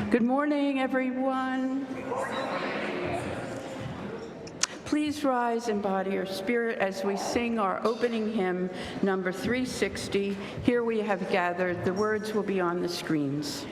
Good morning, everyone. Please rise and body your spirit as we sing our opening hymn, number 360. Here we have gathered. The words will be on the screens.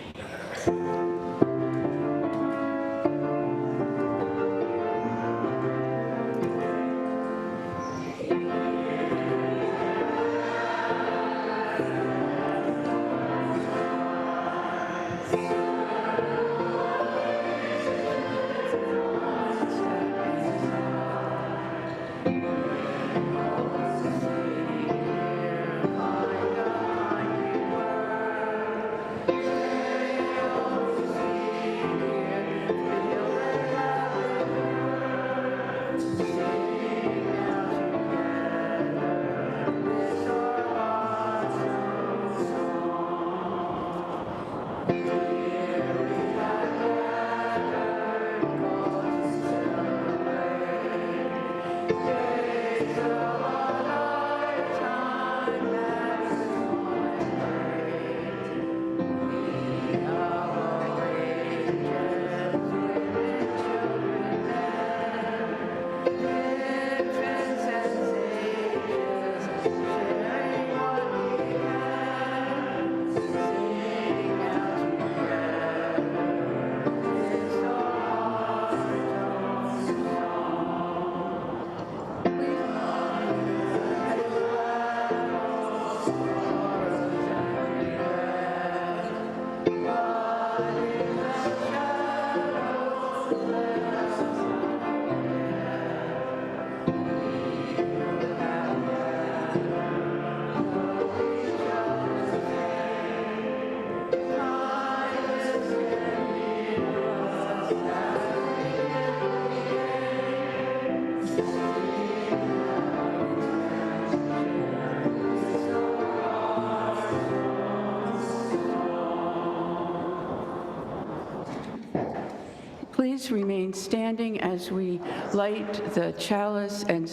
Please remain standing as we light the chalice and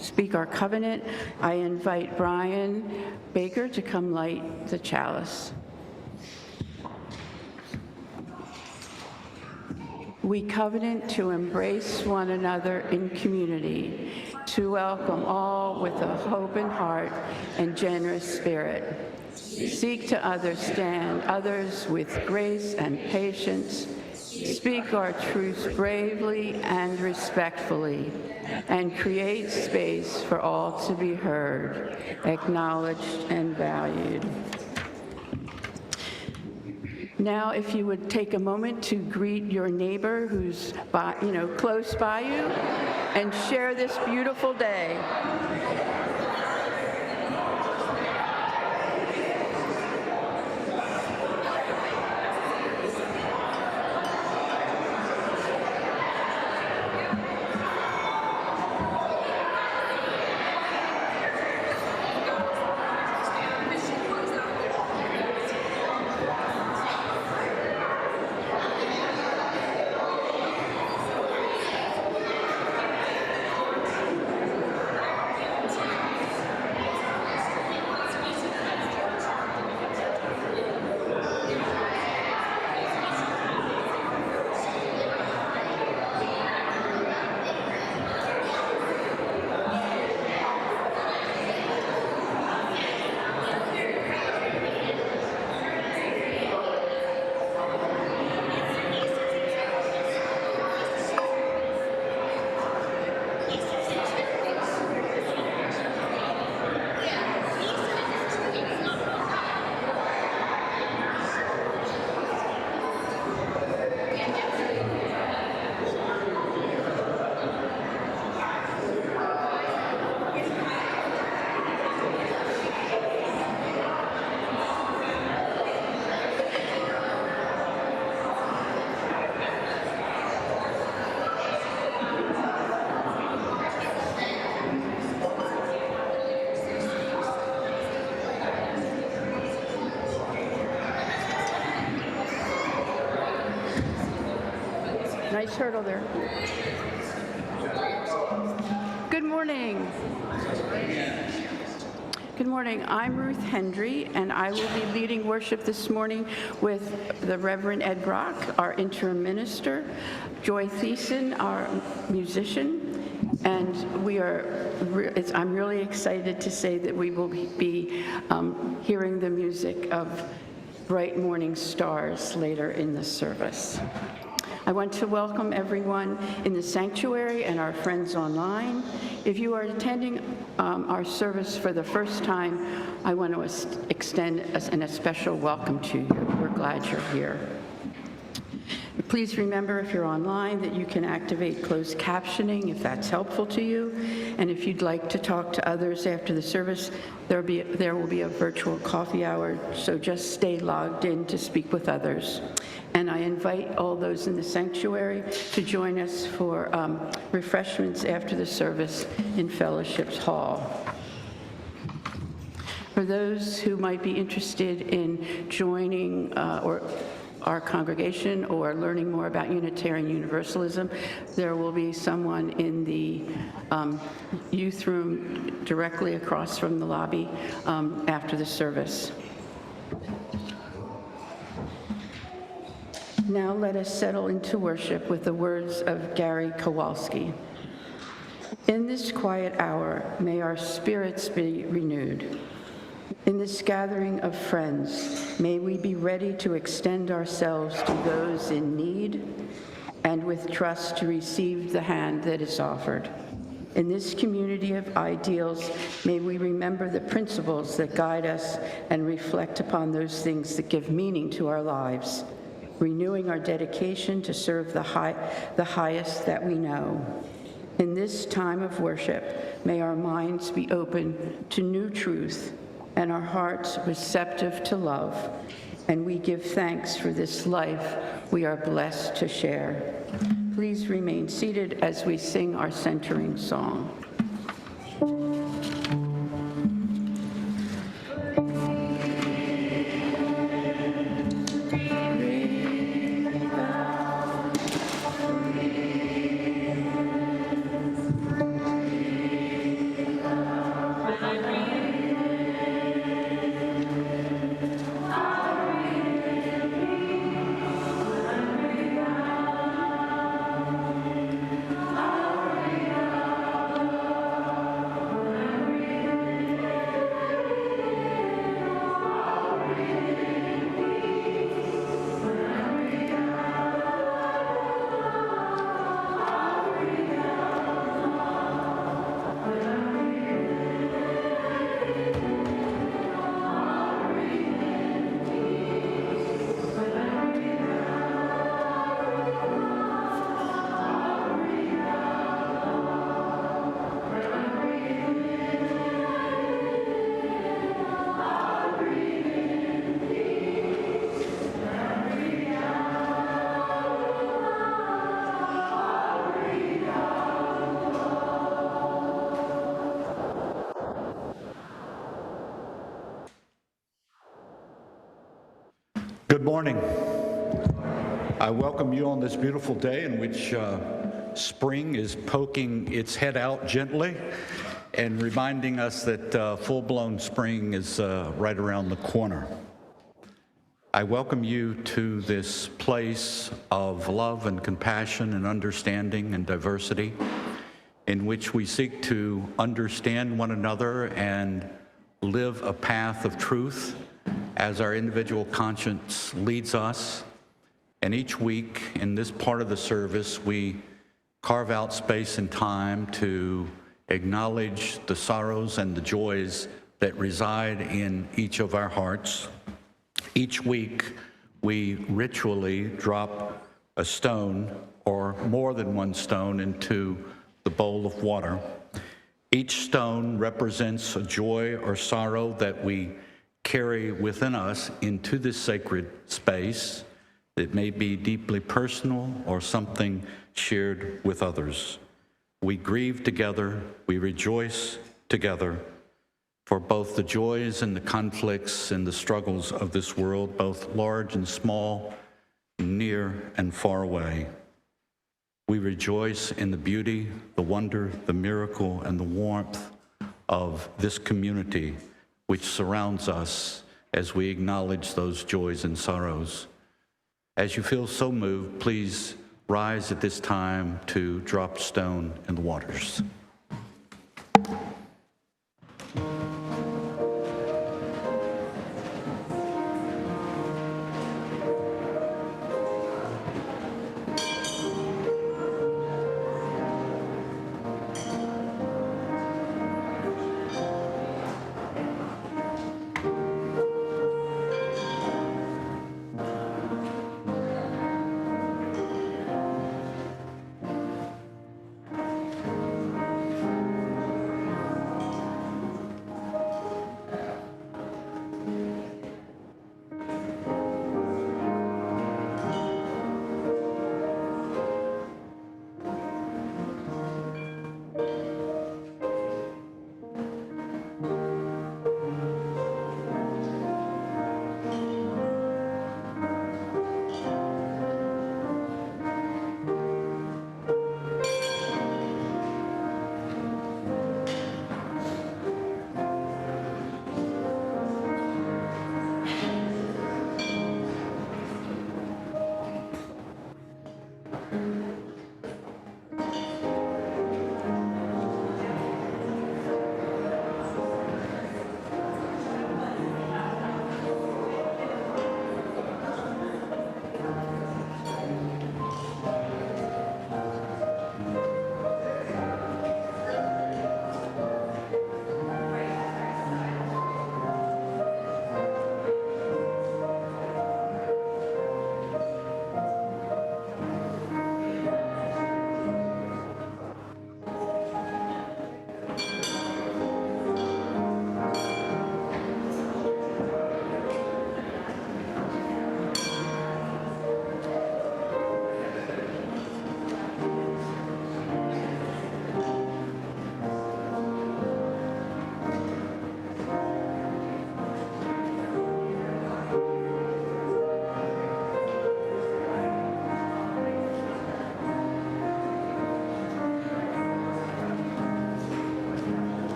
speak our covenant. I invite Brian Baker to come light the chalice. We covenant to embrace one another in community, to welcome all with a open heart and generous spirit. Seek to understand others with grace and patience. Speak our truths bravely and respectfully, and create space for all to be heard, acknowledged, and valued. Now, if you would take a moment to greet your neighbor who's close by you, and share this beautiful day. Nice turtle there. Good morning. Good morning. I'm Ruth Hendry, and I will be leading worship this morning with the Reverend Ed Brock, our interim minister, Joy Thiessen, our musician, and I'm really excited to say that we will be hearing the music of Bright Morning Stars later in the service. I want to welcome everyone in the sanctuary and our friends online. If you are attending our service for the first time, I want to extend a special welcome to you. We're glad you're here. Please remember, if you're online, that you can activate closed captioning if that's helpful to you. And if you'd like to talk to others after the service, there will be a virtual coffee hour, so just stay logged in to speak with others. And I invite all those in the sanctuary to join us for refreshments after the service in Fellowships Hall. For those who might be interested in joining our congregation or learning more about Unitarian Universalism, there will be someone in the youth room directly across from the lobby after the service. Now let us settle into worship with the words of Gary Kowalski. In this quiet hour, may our spirits be renewed. In this gathering of friends, may we be ready to extend ourselves to those in need and with trust to receive the hand that is offered. In this community of ideals, may we remember the principles that guide us and reflect upon those things that give meaning to our lives, renewing our dedication to serve the highest that we know. In this time of worship, may our minds be open to new truth and our hearts receptive to love, and we give thanks for this life we are blessed to share. Please remain seated as we sing our centering song. Good morning. I welcome you on this beautiful day in which spring is poking its head out gently and reminding us that full-blown spring is right around the corner. I welcome you to this place of love and compassion and understanding and diversity in which we seek to understand one another and live a path of truth as our individual conscience leads us. And each week in this part of the service, we carve out space and time to acknowledge the sorrows and the joys that reside in each of our hearts. Each week, we ritually drop a stone or more than one stone into the bowl of water. Each stone represents a joy or sorrow that we carry within us into this sacred space. It may be deeply personal or something shared with others. We grieve together, we rejoice together for both the joys and the conflicts and the struggles of this world, both large and small, near and far away. We rejoice in the beauty, the wonder, the miracle, and the warmth of this community which surrounds us as we acknowledge those joys and sorrows. As you feel so moved, please rise at this time to drop stone in the waters.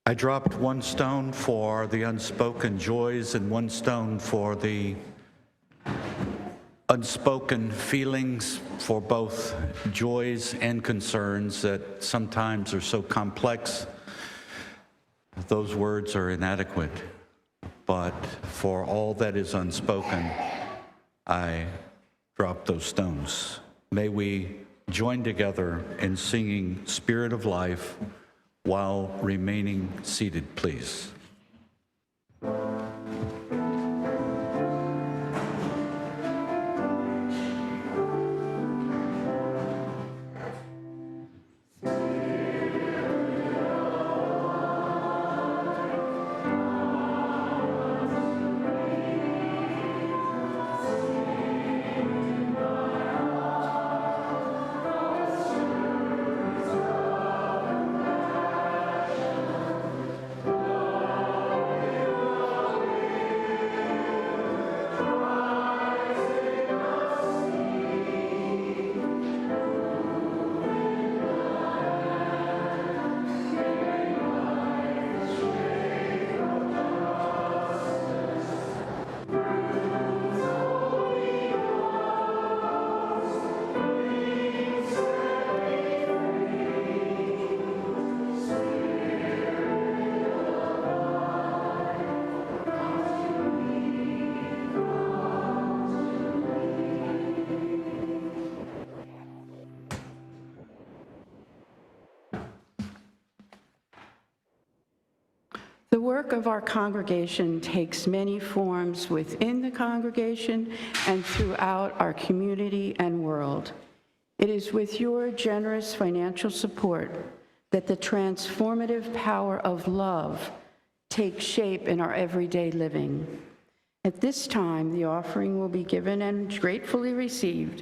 I dropped one stone for the unspoken joys and one stone for the unspoken feelings, for both joys and concerns that sometimes are so complex, those words are inadequate. But for all that is unspoken, I drop those stones. May we join together in singing Spirit of Life while remaining seated, please. work of our congregation takes many forms within the congregation and throughout our community and world. It is with your generous financial support that the transformative power of love takes shape in our everyday living. At this time, the offering will be given and gratefully received.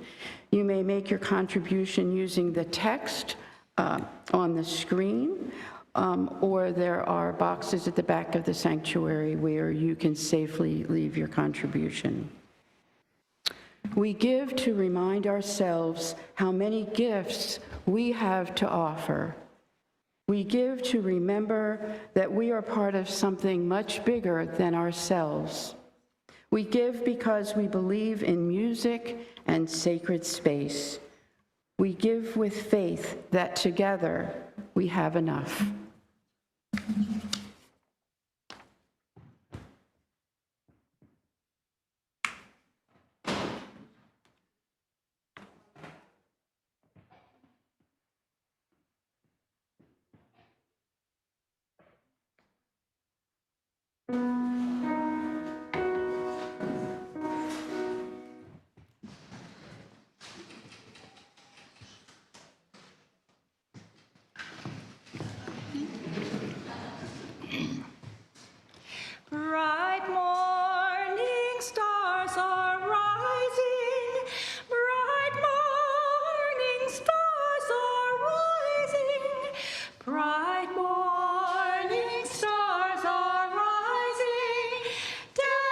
You may make your contribution using the text on the screen, or there are boxes at the back of the sanctuary where you can safely leave your contribution. We give to remind ourselves how many gifts we have to offer. We give to remember that we are part of something much bigger than ourselves. We give because we believe in music and sacred space. We give with faith that together we have enough. Bright morning stars are rising. Bright morning stars are rising. Bright morning stars are rising. Days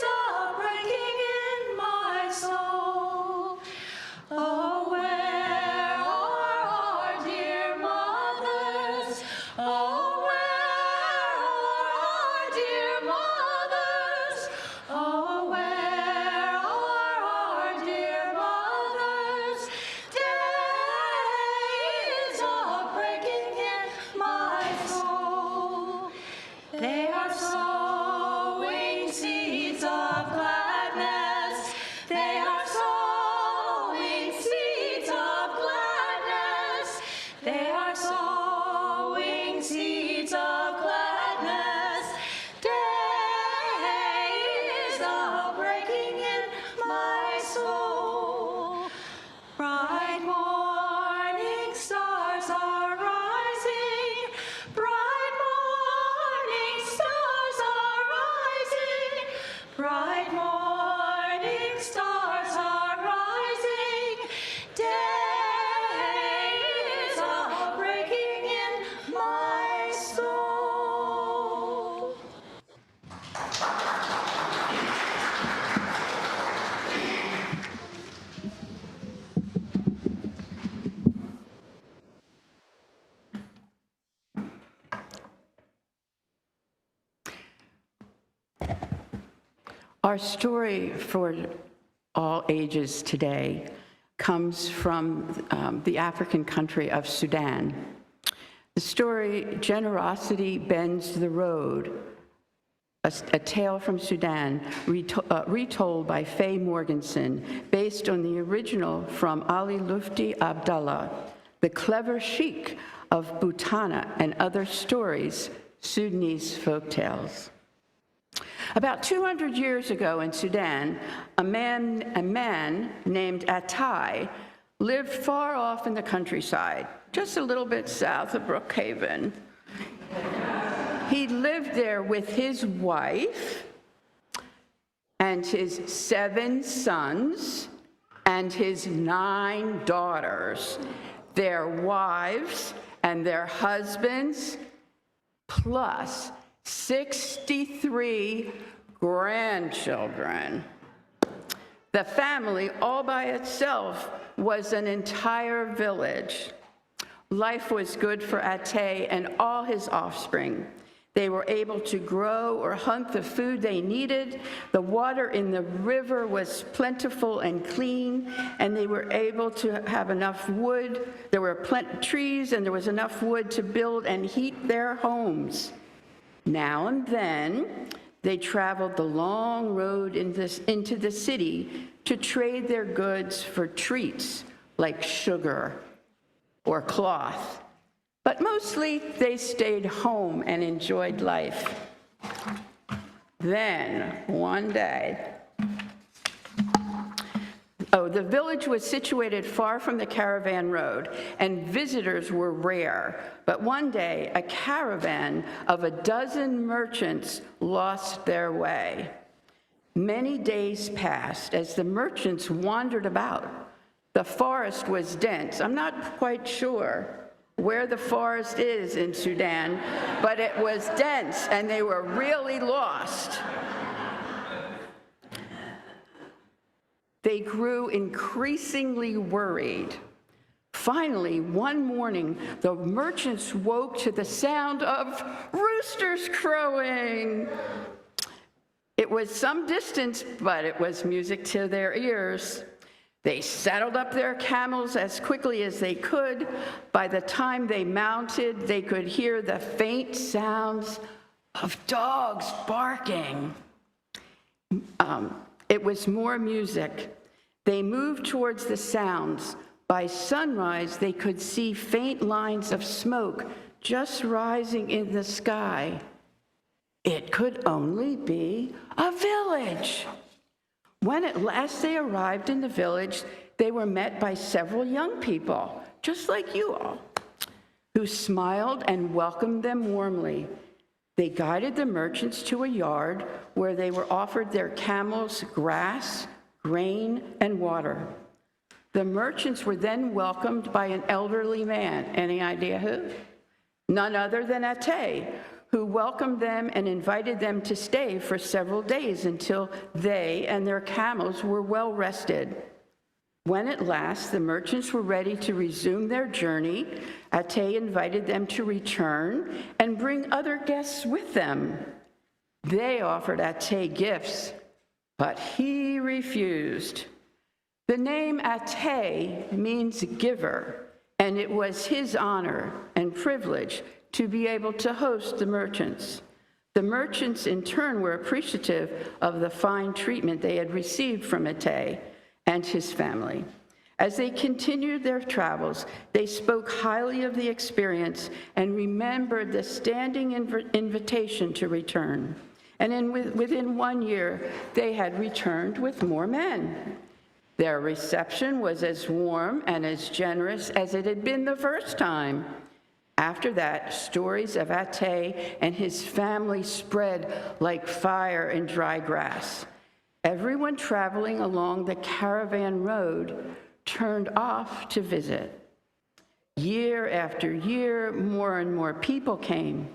are breaking in my soul. Oh, where are our dear mothers? Oh, where are our dear mothers? Oh, where are our dear mothers? Days are breaking in my soul. They are sowing seeds of gladness. They are sowing seeds of gladness. They are sowing seeds of gladness. Days are breaking in my soul. Bright morning stars are rising. Bright morning stars are rising. Bright morning stars are rising. Days are breaking in my soul. Our story for all ages today comes from the African country of Sudan. The story, Generosity Bends the Road, a tale from Sudan, retold by Faye Morganson, based on the original from Ali Lufti Abdallah, The Clever Sheik of Butana and Other Stories, Sudanese Folktales. About 200 years ago in Sudan, a man named Attai lived far off in the countryside, just a little bit south of Brookhaven. He lived there with his wife and his 7 sons and his 9 daughters, their wives and their husbands, plus 63 grandchildren. The family, all by itself, was an entire village. Life was good for Attai and all his offspring. They were able to grow or hunt the food they needed. The water in the river was plentiful and clean, and they were able to have enough wood. There were trees, and there was enough wood to build and heat their homes. Now and then, they traveled the long road into the city to trade their goods for treats like sugar or cloth. But mostly they stayed home and enjoyed life. Then, one day, the village was situated far from the caravan road, and visitors were rare. But one day, a caravan of 12 merchants lost their way. Many days passed as the merchants wandered about. The forest was dense. I'm not quite sure where the forest is in Sudan, but it was dense, and they were really lost. They grew increasingly worried. Finally, one morning, the merchants woke to the sound of roosters crowing. It was some distance, but it was music to their ears. They saddled up their camels as quickly as they could. By the time they mounted, they could hear the faint sounds of dogs barking. It was more music. They moved towards the sounds. By sunrise, they could see faint lines of smoke just rising in the sky. It could only be a village. When at last they arrived in the village, they were met by several young people, just like you all, who smiled and welcomed them warmly. They guided the merchants to a yard where they were offered their camels grass, grain, and water. The merchants were then welcomed by an elderly man. Any idea who? None other than Ate, who welcomed them and invited them to stay for several days until they and their camels were well rested. When at last the merchants were ready to resume their journey, Ate invited them to return and bring other guests with them. They offered Ate gifts, but he refused. The name Ate means giver, and it was his honor and privilege to be able to host the merchants. The merchants, in turn, were appreciative of the fine treatment they had received from Ate and his family. As they continued their travels, they spoke highly of the experience and remembered the standing invitation to return. And within 1 year, they had returned with more men. Their reception was as warm and as generous as it had been the first time. After that, stories of Ate and his family spread like fire in dry grass. Everyone traveling along the caravan road turned off to visit. Year after year, more and more people came.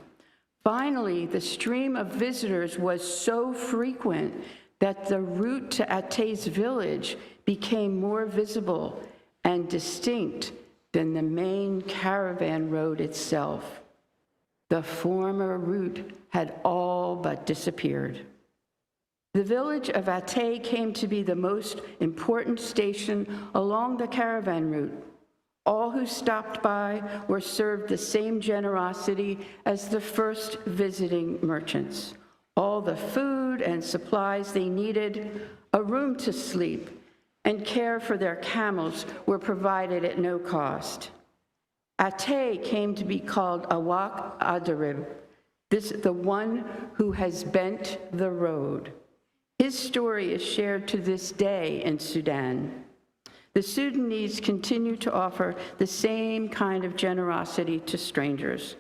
Finally, the stream of visitors was so frequent that the route to Ate's village became more visible and distinct than the main caravan road itself. The former route had all but disappeared. The village of Ate came to be the most important station along the caravan route. All who stopped by were served the same generosity as the first visiting merchants. All the food and supplies they needed, a room to sleep, and care for their camels were provided at no cost. Ate came to be called Awak Adarib, the one who has bent the road. His story is shared to this day in Sudan. The Sudanese continue to offer the same kind of generosity to strangers.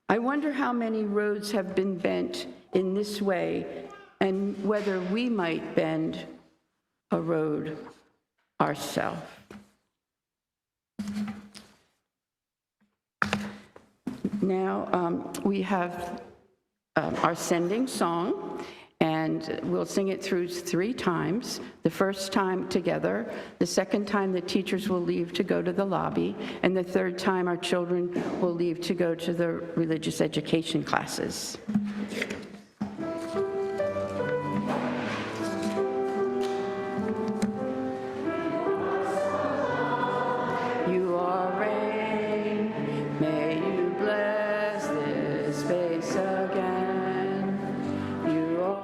I wonder how many roads have been bent in this way and whether we might bend a road ourselves. Now we have our sending song, and we'll sing it through 3 times. The first time together, the second time the teachers will leave to go to the lobby, and the third time our children will leave to go to the religious education classes. You are rain, may you bless this space again. You are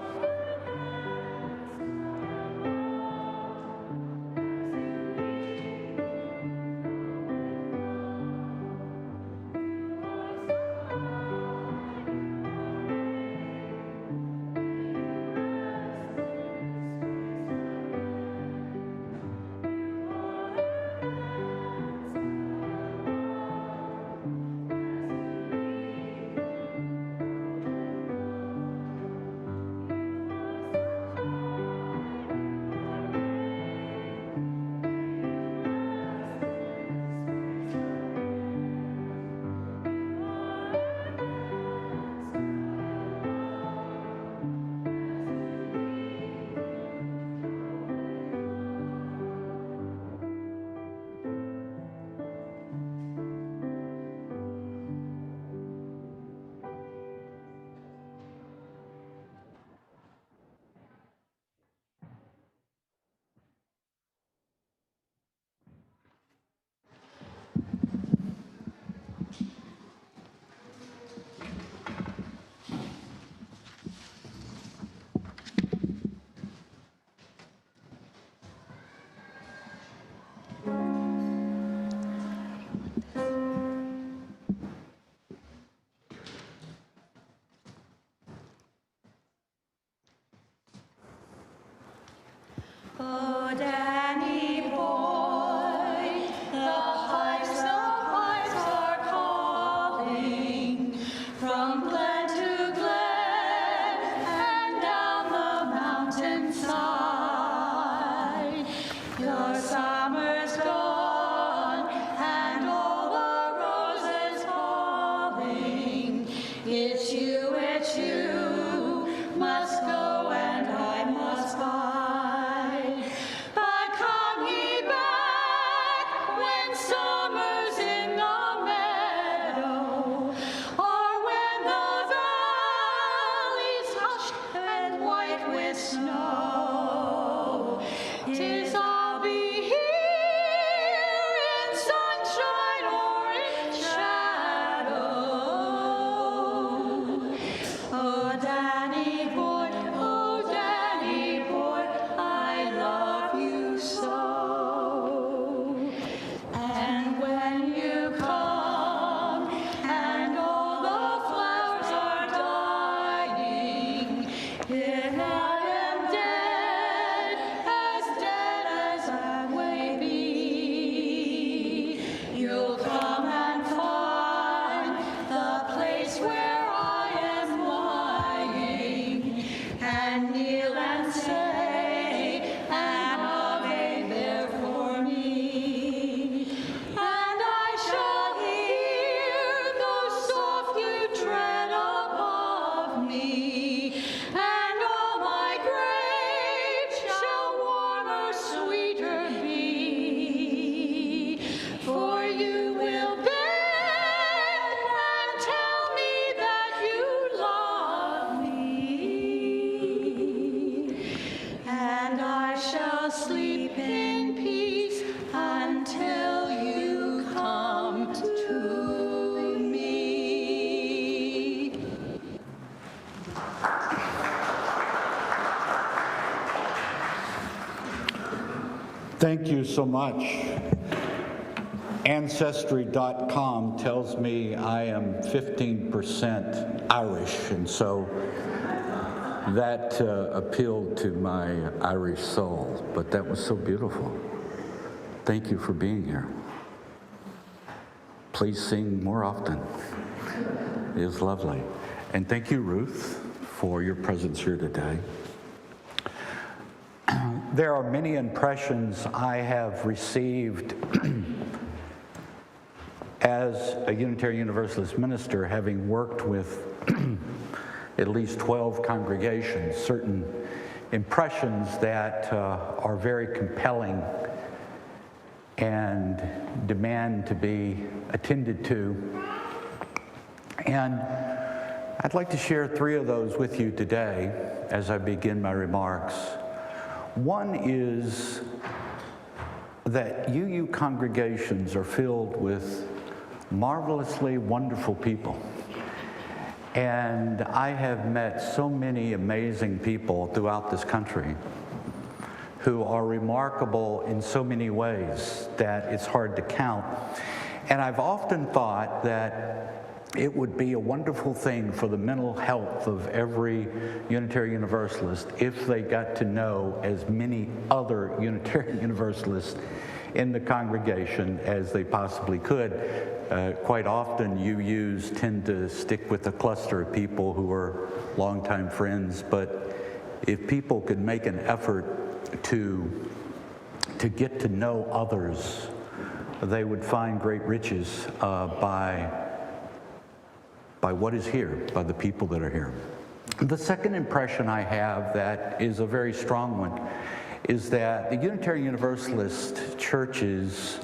Danny boy, the pipes are calling from glen to glen and down the mountainside. Your summer's gone and all the roses falling. It's you, must go and I must bide. But come ye back when summer's in the meadow, or when the valley's hushed and white with snow. 'Tis I'll be here in sunshine or in shadow. Oh, Danny boy, I love you so. And when you come and all the flowers are dying, if I am dead as I may be, you'll come and find the place where I am lying, and kneel and say an Ave there for me. And I shall hear the softly tread above me, and all my graves shall warmer, sweeter be. For you will bend and tell me that you love me, and I shall sleep in peace until you come to me. Thank you so much. Ancestry.com tells me I am 15% Irish, and so that appealed to my Irish soul, but that was so beautiful. Thank you for being here. Please sing more often. It is lovely. And thank you, Ruth, for your presence here today. There are many impressions I have received as a Unitarian Universalist minister, having worked with at least 12 congregations, certain impressions that are very compelling and demand to be attended to. And I'd like to share 3 of those with you today as I begin my remarks. One is that UU congregations are filled with marvelously wonderful people. And I have met so many amazing people throughout this country who are remarkable in so many ways that it's hard to count. And I've often thought that it would be a wonderful thing for the mental health of every Unitarian Universalist if they got to know as many other Unitarian Universalists in the congregation as they possibly could. Quite often UUs tend to stick with a cluster of people who are longtime friends, but if people could make an effort to get to know others, they would find great riches by what is here, by the people that are here. The second impression I have that is a very strong one is that the Unitarian Universalist churches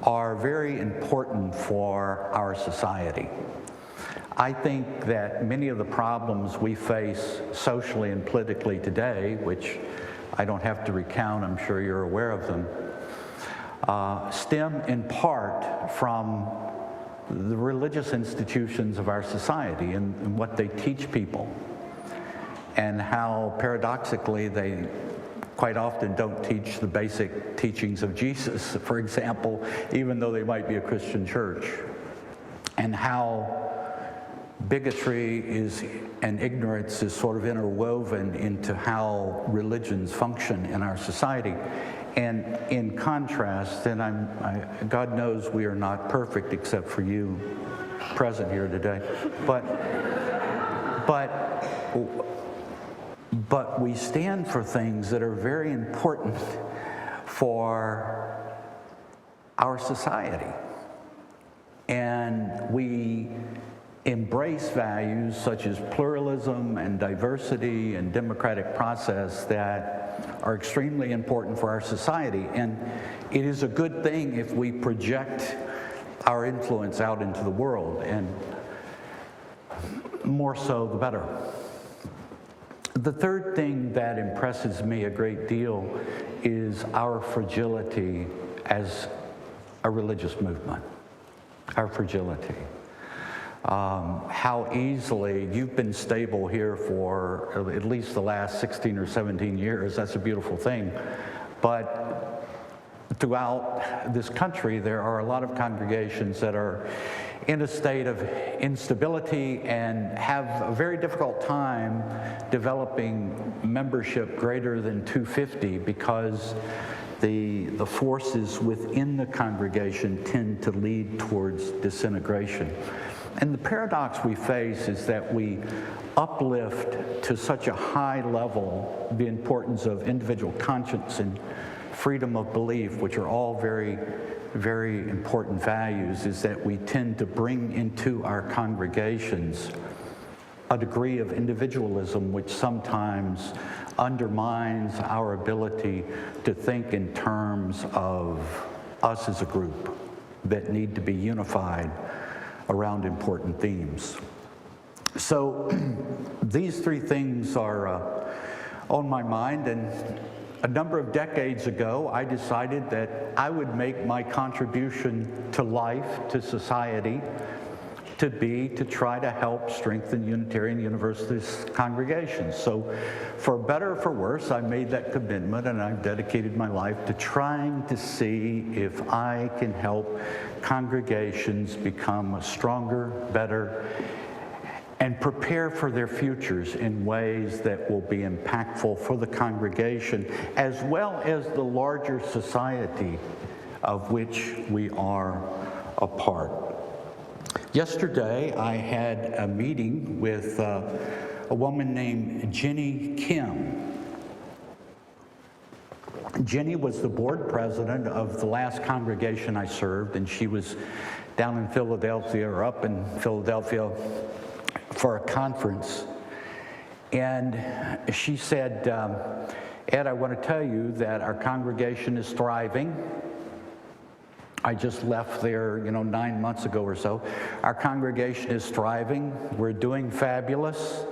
are very important for our society. I think that many of the problems we face socially and politically today, which I don't have to recount, I'm sure you're aware of them, stem in part from the religious institutions of our society and what they teach people, and how paradoxically they quite often don't teach the basic teachings of Jesus, for example, even though they might be a Christian church, and how bigotry and ignorance is sort of interwoven into how religions function in our society. And in contrast, and God knows we are not perfect except for you present here today, but we stand for things that are very important for our society. And we embrace values such as pluralism and diversity and democratic process that are extremely important for our society. And it is a good thing if we project our influence out into the world, and more so the better. The third thing that impresses me a great deal is our fragility as a religious movement. Our fragility. How easily you've been stable here for at least the last 16 or 17 years. That's a beautiful thing. But throughout this country, there are a lot of congregations that are in a state of instability and have a very difficult time developing membership greater than 250 because the forces within the congregation tend to lead towards disintegration. And the paradox we face is that we uplift to such a high level the importance of individual conscience and freedom of belief, which are all very, very important values, is that we tend to bring into our congregations a degree of individualism which sometimes undermines our ability to think in terms of us as a group that need to be unified around important themes. So these three things are on my mind, and a number of decades ago I decided that I would make my contribution to life, to society, to try to help strengthen Unitarian Universalist congregations. So for better or for worse, I made that commitment, and I've dedicated my life to trying to see if I can help congregations become stronger, better, and prepare for their futures in ways that will be impactful for the congregation as well as the larger society of which we are a part. Yesterday, I had a meeting with a woman named Jenny Kim. Jenny was the board president of the last congregation I served, and she was down in Philadelphia, or up in Philadelphia, for a conference. And she said, Ed, I want to tell you that our congregation is thriving. I just left there, 9 months ago or so. Our congregation is thriving. We're doing fabulous.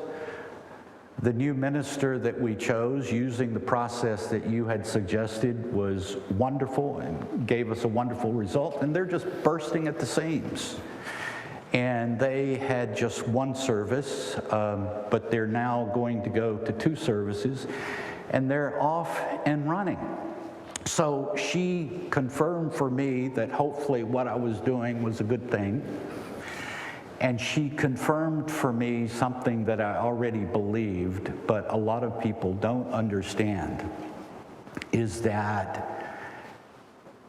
The new minister that we chose, using the process that you had suggested, was wonderful and gave us a wonderful result. And they're just bursting at the seams. And they had just one service, but they're now going to go to 2 services, and they're off and running. So she confirmed for me that hopefully what I was doing was a good thing. And she confirmed for me something that I already believed, but a lot of people don't understand, is that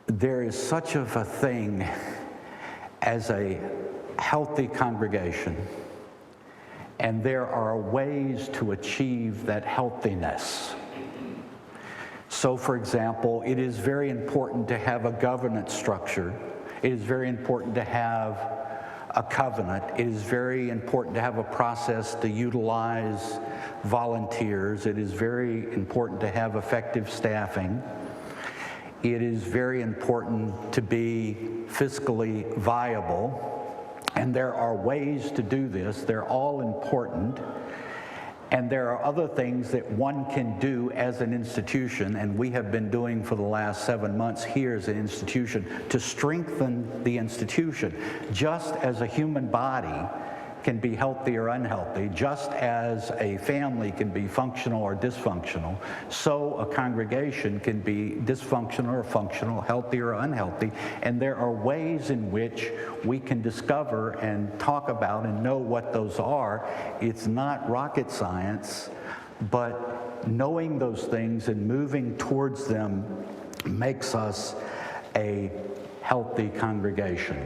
there is such of a thing as a healthy congregation, and there are ways to achieve that healthiness. So, for example, it is very important to have a governance structure. It is very important to have a covenant. It is very important to have a process to utilize volunteers. It is very important to have effective staffing. It is very important to be fiscally viable. And there are ways to do this. They're all important. And there are other things that one can do as an institution, and we have been doing for the last 7 months here as an institution, to strengthen the institution. Just as a human body can be healthy or unhealthy, just as a family can be functional or dysfunctional, so a congregation can be dysfunctional or functional, healthy or unhealthy, and there are ways in which we can discover and talk about and know what those are. It's not rocket science, but knowing those things and moving towards them makes us a healthy congregation.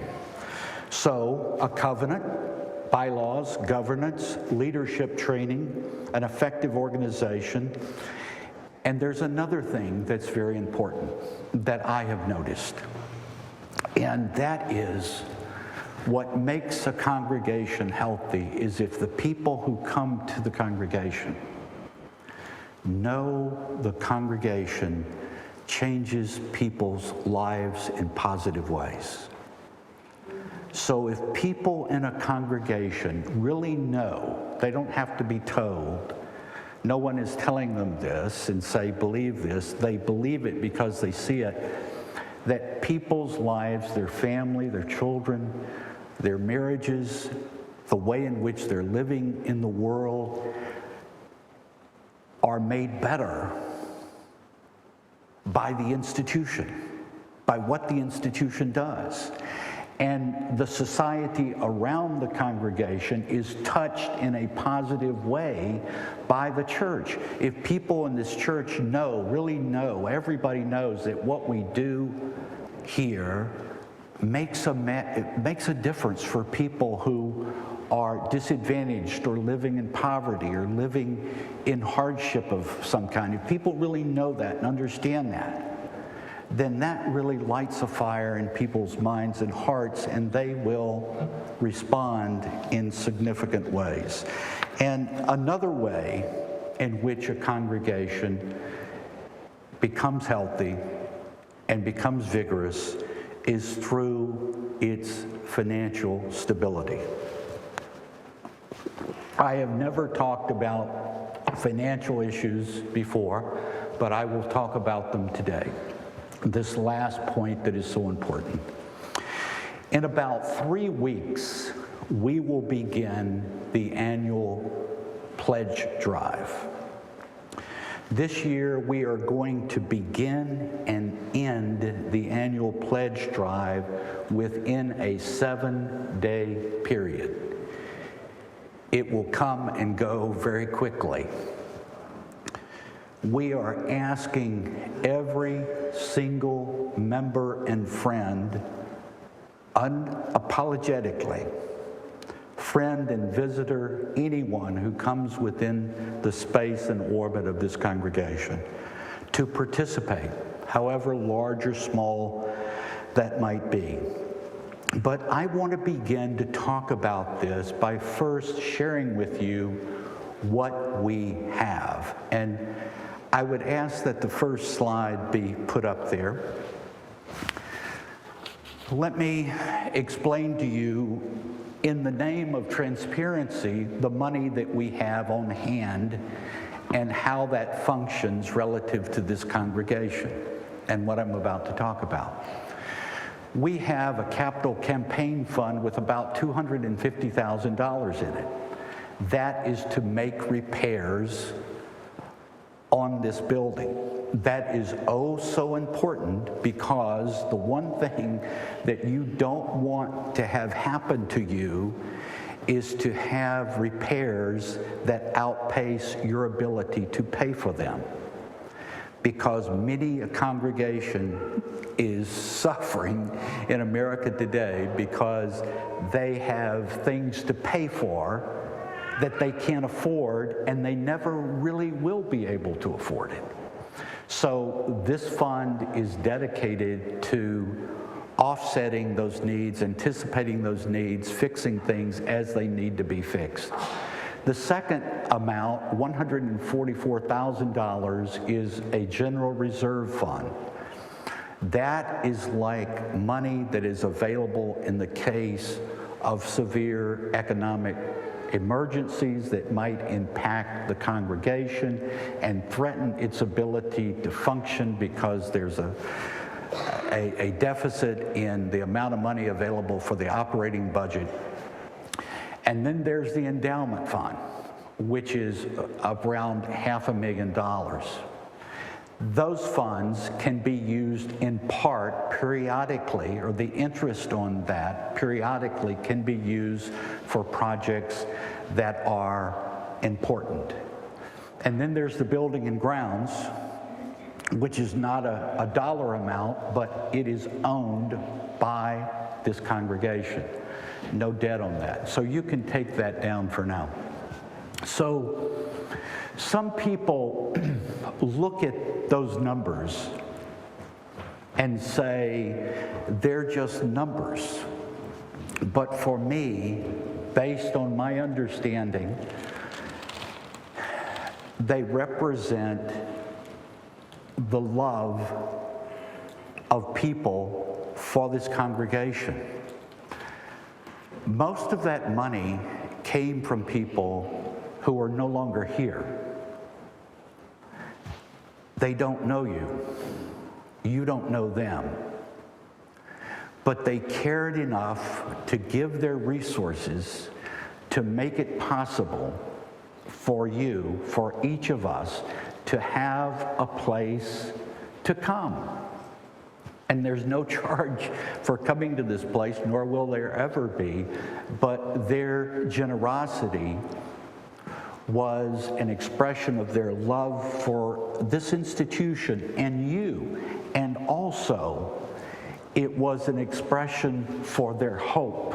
So, a covenant, bylaws, governance, leadership training, an effective organization. And there's another thing that's very important that I have noticed, and that is what makes a congregation healthy is if the people who come to the congregation know the congregation changes people's lives in positive ways. So if people in a congregation really know, they don't have to be told, no one is telling them this and say, believe this, they believe it because they see it, that people's lives, their family, their children, their marriages, the way in which they're living in the world are made better by the institution, by what the institution does. And the society around the congregation is touched in a positive way by the church. If people in this church know, really know, everybody knows that what we do here makes a difference for people who are disadvantaged or living in poverty or living in hardship of some kind. If people really know that and understand that, then that really lights a fire in people's minds and hearts, and they will respond in significant ways. And another way in which a congregation becomes healthy and becomes vigorous is through its financial stability. I have never talked about financial issues before, but I will talk about them today. This last point that is so important. In about 3 weeks, we will begin the annual pledge drive. This year, we are going to begin and end the annual pledge drive within a 7-day period. It will come and go very quickly. We are asking every single member and friend, unapologetically, friend and visitor, anyone who comes within the space and orbit of this congregation, to participate, however large or small that might be. But I want to begin to talk about this by first sharing with you what we have. And I would ask that the first slide be put up there. Let me explain to you, in the name of transparency, the money that we have on hand and how that functions relative to this congregation and what I'm about to talk about. We have a capital campaign fund with about $250,000 in it. That is to make repairs on this building. That is oh so important, because the one thing that you don't want to have happen to you is to have repairs that outpace your ability to pay for them. Because many a congregation is suffering in America today because they have things to pay for that they can't afford, and they never really will be able to afford it. So this fund is dedicated to offsetting those needs, anticipating those needs, fixing things as they need to be fixed. The second amount, $144,000, is a general reserve fund. That is like money that is available in the case of severe economic emergencies that might impact the congregation and threaten its ability to function because there's a deficit in the amount of money available for the operating budget. And then there's the endowment fund, which is around $500,000. Those funds can be used in part periodically, or the interest on that periodically can be used for projects that are important. And then there's the building and grounds, which is not a dollar amount, but it is owned by this congregation. No debt on that. So you can take that down for now. So some people look at those numbers and say they're just numbers. But for me, based on my understanding, they represent the love of people for this congregation. Most of that money came from people who are no longer here. They don't know you. You don't know them. But they cared enough to give their resources to make it possible for you, for each of us, to have a place to come. And there's no charge for coming to this place, nor will there ever be, but their generosity was an expression of their love for this institution and you, and also it was an expression for their hope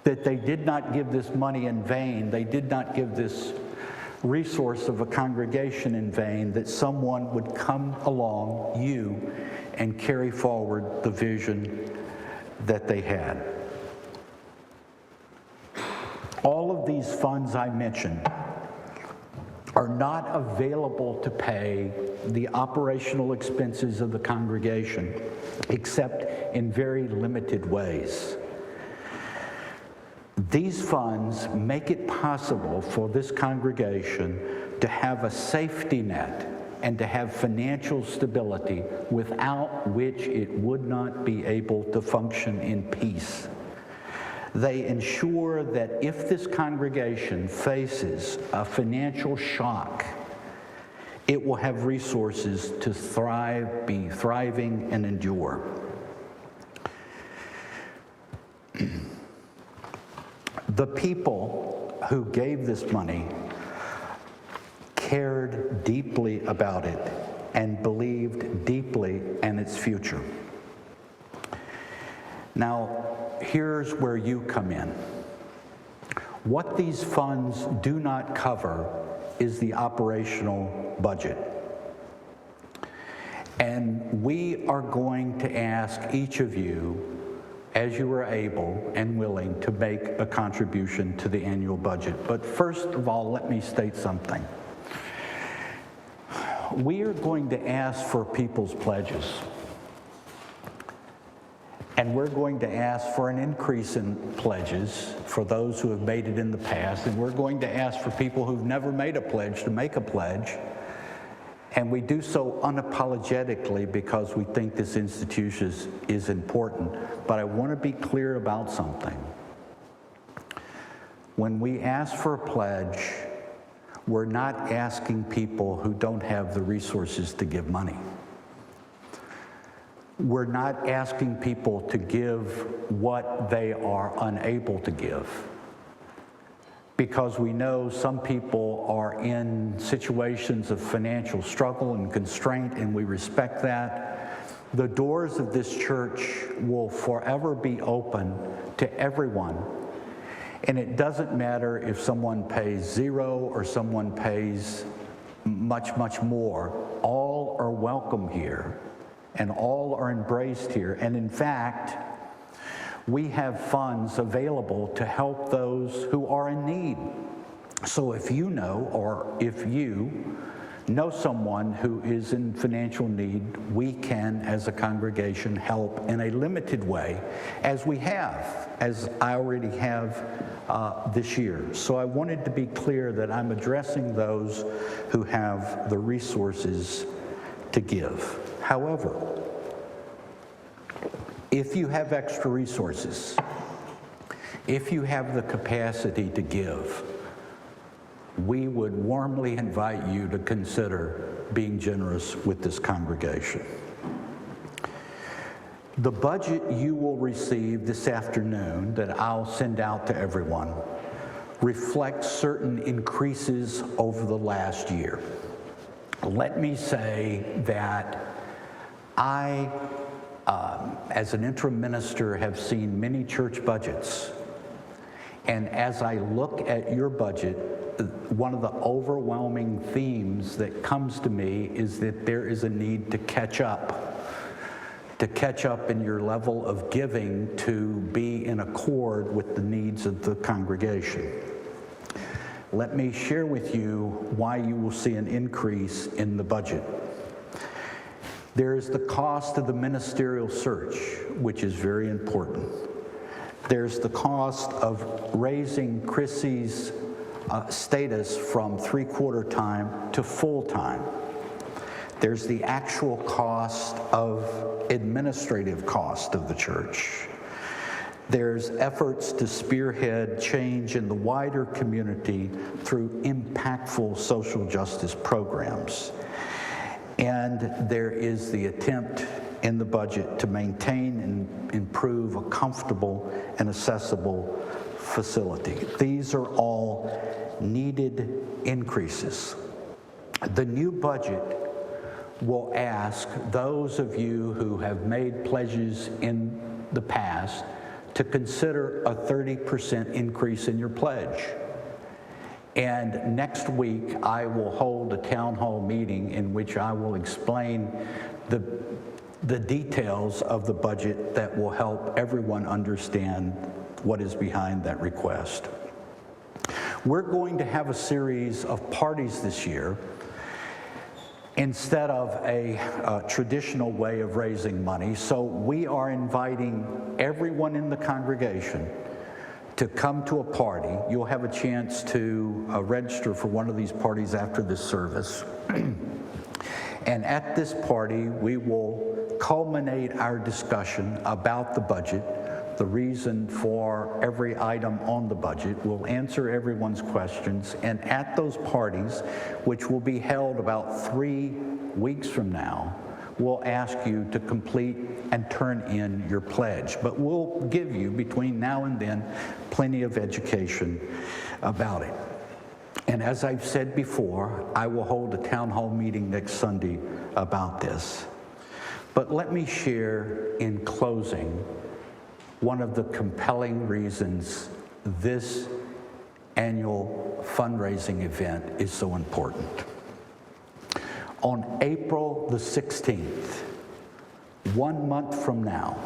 that they did not give this money in vain, they did not give this resource of a congregation in vain, that someone would come along, you, and carry forward the vision that they had. All of these funds I mentioned are not available to pay the operational expenses of the congregation, except in very limited ways. These funds make it possible for this congregation to have a safety net and to have financial stability without which it would not be able to function in peace. They ensure that if this congregation faces a financial shock, it will have resources to thrive, be thriving, and endure. The people who gave this money cared deeply about it and believed deeply in its future. Now, here's where you come in. What these funds do not cover is the operational budget. And we are going to ask each of you, as you are able and willing, to make a contribution to the annual budget. But first of all, let me state something. We are going to ask for people's pledges. And we're going to ask for an increase in pledges for those who have made it in the past. And we're going to ask for people who've never made a pledge to make a pledge. And we do so unapologetically because we think this institution is important. But I want to be clear about something. When we ask for a pledge, we're not asking people who don't have the resources to give money. We're not asking people to give what they are unable to give, because we know some people are in situations of financial struggle and constraint, and we respect that. The doors of this church will forever be open to everyone, and it doesn't matter if someone pays zero or someone pays much, much more. All are welcome here. And all are embraced here. And in fact, we have funds available to help those who are in need. So if you know, or if you know someone who is in financial need, we can, as a congregation, help in a limited way, as we have, as I already have this year. So I wanted to be clear that I'm addressing those who have the resources to give. However, if you have extra resources, If you have the capacity to give, we would warmly invite you to consider being generous with this congregation. The budget you will receive this afternoon that I'll send out to everyone reflects certain increases over the last year. Let me say that I, as an interim minister, have seen many church budgets. And as I look at your budget, one of the overwhelming themes that comes to me is that there is a need to catch up in your level of giving to be in accord with the needs of the congregation. Let me share with you why you will see an increase in the budget. There is the cost of the ministerial search, which is very important. There's the cost of raising Chrissy's status from 3/4 time to full time. There's the actual cost of administrative cost of the church. There's efforts to spearhead change in the wider community through impactful social justice programs. And there is the attempt in the budget to maintain and improve a comfortable and accessible facility. These are all needed increases. The new budget will ask those of you who have made pledges in the past to consider a 30% increase in your pledge. And next week, I will hold a town hall meeting in which I will explain the details of the budget that will help everyone understand what is behind that request. We're going to have a series of parties this year instead of a traditional way of raising money. So we are inviting everyone in the congregation to come to a party. You'll have a chance to register for one of these parties after this service. And at this party, we will culminate our discussion about the budget, the reason for every item on the budget. We'll answer everyone's questions. And at those parties, which will be held about 3 weeks from now, we'll ask you to complete and turn in your pledge. But we'll give you, between now and then, plenty of education about it. And as I've said before, I will hold a town hall meeting next Sunday about this. But let me share in closing one of the compelling reasons this annual fundraising event is so important. On April the 16th, 1 month from now,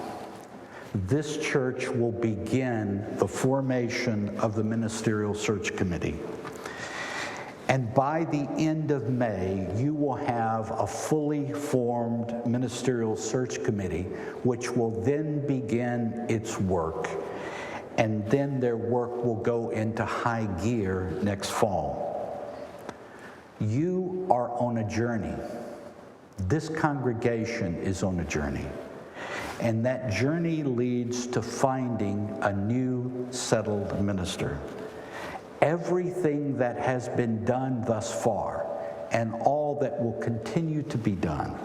this church will begin the formation of the Ministerial Search Committee. And by the end of May, you will have a fully formed Ministerial Search Committee, which will then begin its work. And then their work will go into high gear next fall. You are on a journey. This congregation is on a journey. And that journey leads to finding a new settled minister. Everything that has been done thus far and all that will continue to be done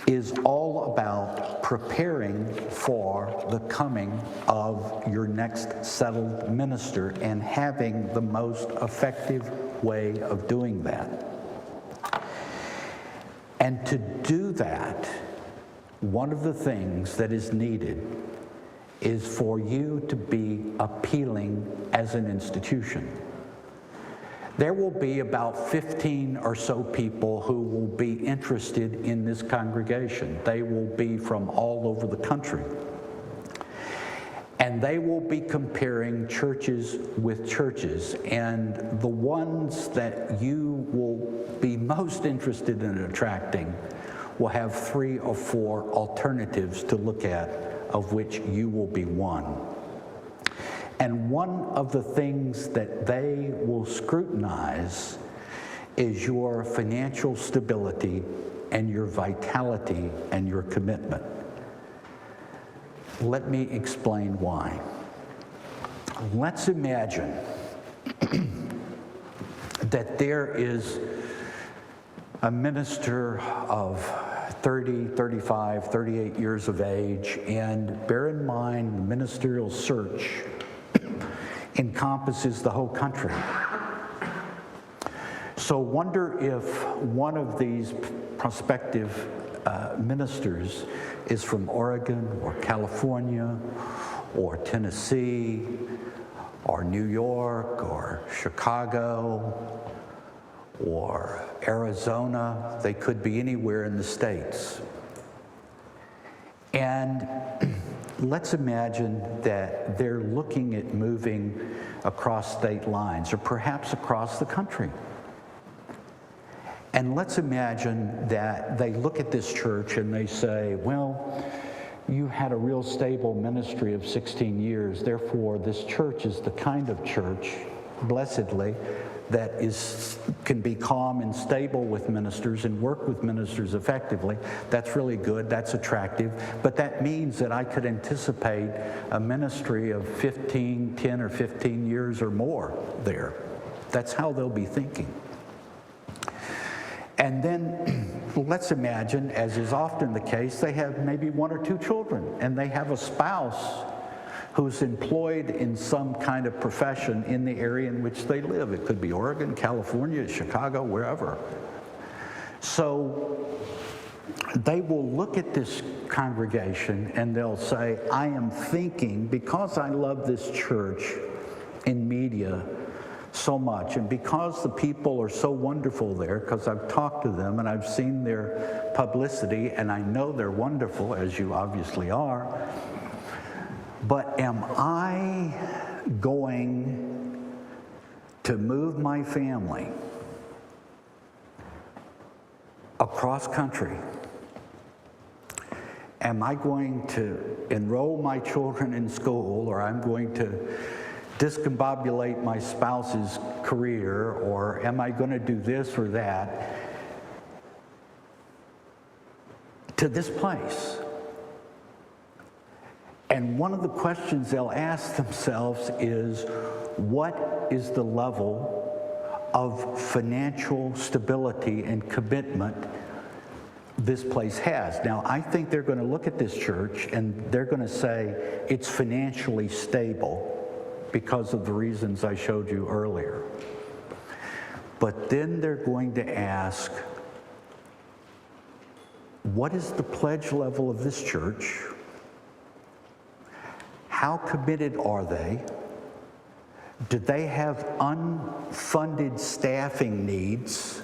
is all about preparing for the coming of your next settled minister and having the most effective way of doing that. And to do that, one of the things that is needed is for you to be appealing as an institution. There will be about 15 or so people who will be interested in this congregation. They will be from all over the country. And they will be comparing churches with churches. And the ones that you will be most interested in attracting will have 3 or 4 alternatives to look at, of which you will be one. And one of the things that they will scrutinize is your financial stability and your vitality and your commitment. Let me explain why. let's imagine that there is a minister of 30, 35, 38 years of age, and bear in mind the ministerial search encompasses the whole country. So wonder if one of these prospective ministers is from Oregon or California or Tennessee or New York or Chicago or Arizona. They could be anywhere in the States. And let's imagine that they're looking at moving across state lines or perhaps across the country. And let's imagine that they look at this church and they say, well, you had a real stable ministry of 16 years, therefore this church is the kind of church, blessedly, that can be calm and stable with ministers and work with ministers effectively. That's really good, that's attractive, but that means that I could anticipate a ministry of 10 or 15 years or more there. That's how they'll be thinking. And then let's imagine, as is often the case, they have maybe 1 or 2 children, and they have a spouse who's employed in some kind of profession in the area in which they live. It could be Oregon, California, Chicago, wherever. So they will look at this congregation and they'll say, I am thinking, because I love this church in media so much, and because the people are so wonderful there, because I've talked to them and I've seen their publicity and I know they're wonderful, as you obviously are, but am I going to move my family across country? Am I going to enroll my children in school, or I'm going to discombobulate my spouse's career, or am I going to do this or that to this place? And one of the questions they'll ask themselves is, what is the level of financial stability and commitment this place has? Now, I think they're going to look at this church and they're going to say it's financially stable because of the reasons I showed you earlier. But then they're going to ask, what is the pledge level of this church? How committed are they? Do they have unfunded staffing needs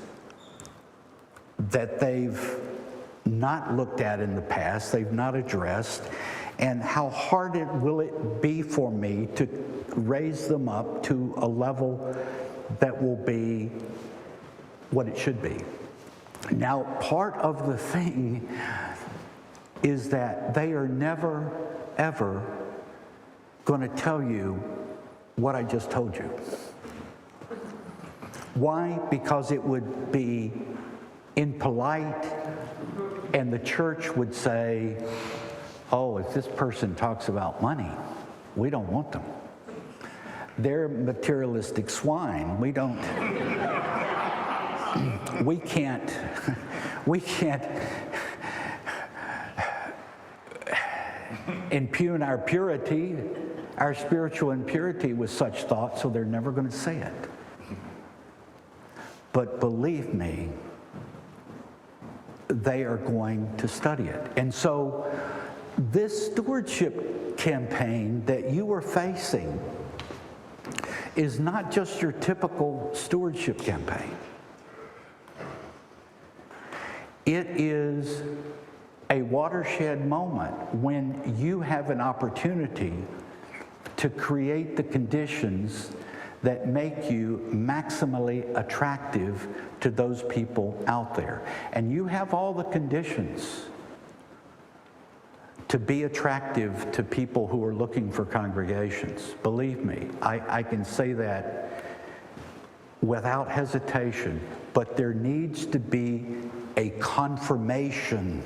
that they've not looked at in the past, they've not addressed? And how hard will it be for me to raise them up to a level that will be what it should be? Now, part of the thing is that they are never, ever going to tell you what I just told you. Why? Because it would be impolite, and the church would say, oh, if this person talks about money, we don't want them. They're materialistic swine. We can't impugn our purity, our spiritual impurity with such thoughts, so they're never going to say it. But believe me, they are going to study it. And so this stewardship campaign that you are facing is not just your typical stewardship campaign. It is a watershed moment when you have an opportunity to create the conditions that make you maximally attractive to those people out there. And you have all the conditions to be attractive to people who are looking for congregations. Believe me, I can say that without hesitation, but there needs to be a confirmation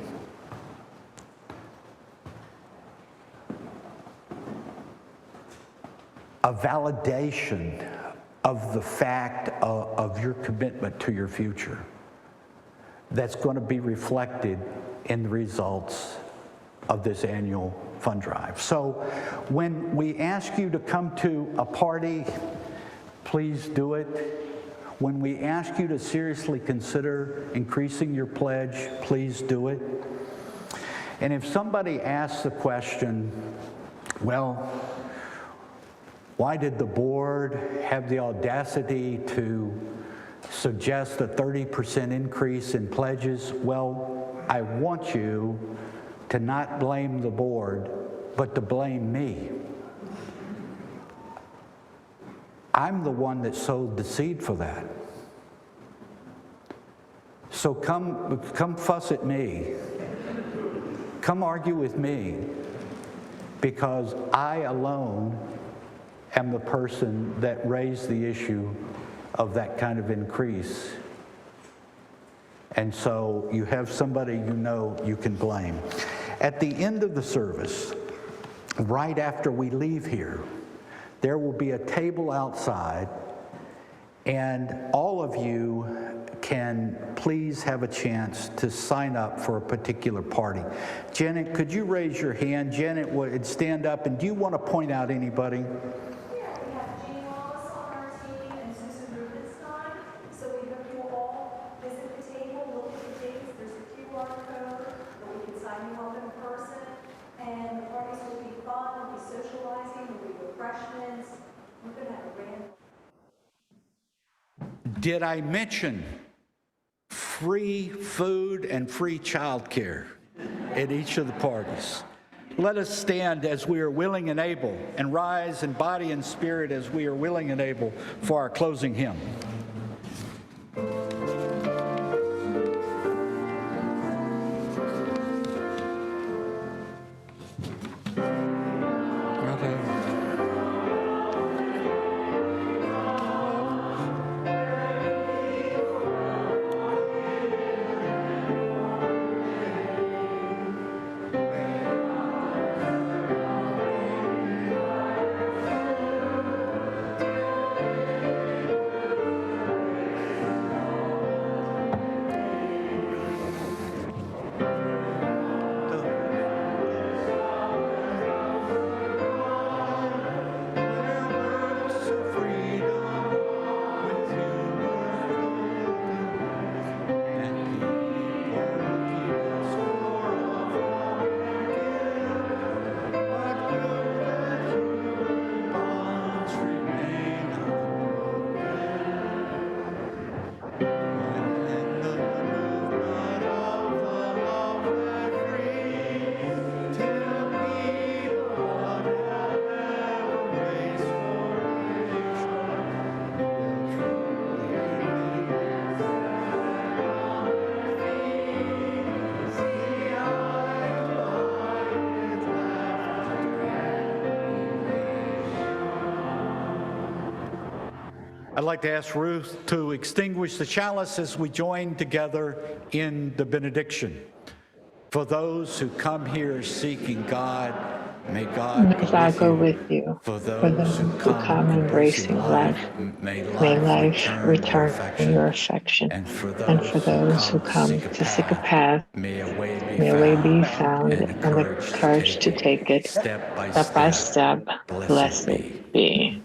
a validation of the fact of your commitment to your future that's going to be reflected in the results of this annual fund drive. So when we ask you to come to a party, please do it. When we ask you to seriously consider increasing your pledge, please do it. And if somebody asks the question, well, why did the board have the audacity to suggest a 30% increase in pledges? Well, I want you to not blame the board, but to blame me. I'm the one that sowed the seed for that. So come fuss at me. Come argue with me, because I alone am the person that raised the issue of that kind of increase. And so you have somebody you know you can blame. At the end of the service, right after we leave here, there will be a table outside, and all of you can please have a chance to sign up for a particular party. Janet, could you raise your hand? Janet would stand up, and do you want to point out anybody? Did I mention free food and free childcare at each of the parties? Let us stand as we are willing and able, and rise in body and spirit as we are willing and able for our closing hymn. I'd like to ask Ruth to extinguish the chalice as we join together in the benediction. For those who come here seeking God, may God go with you. For those who come embracing life, may life return your affection. And for those who come to seek a path, may a way be found and the courage to take it step by step. Blessed be.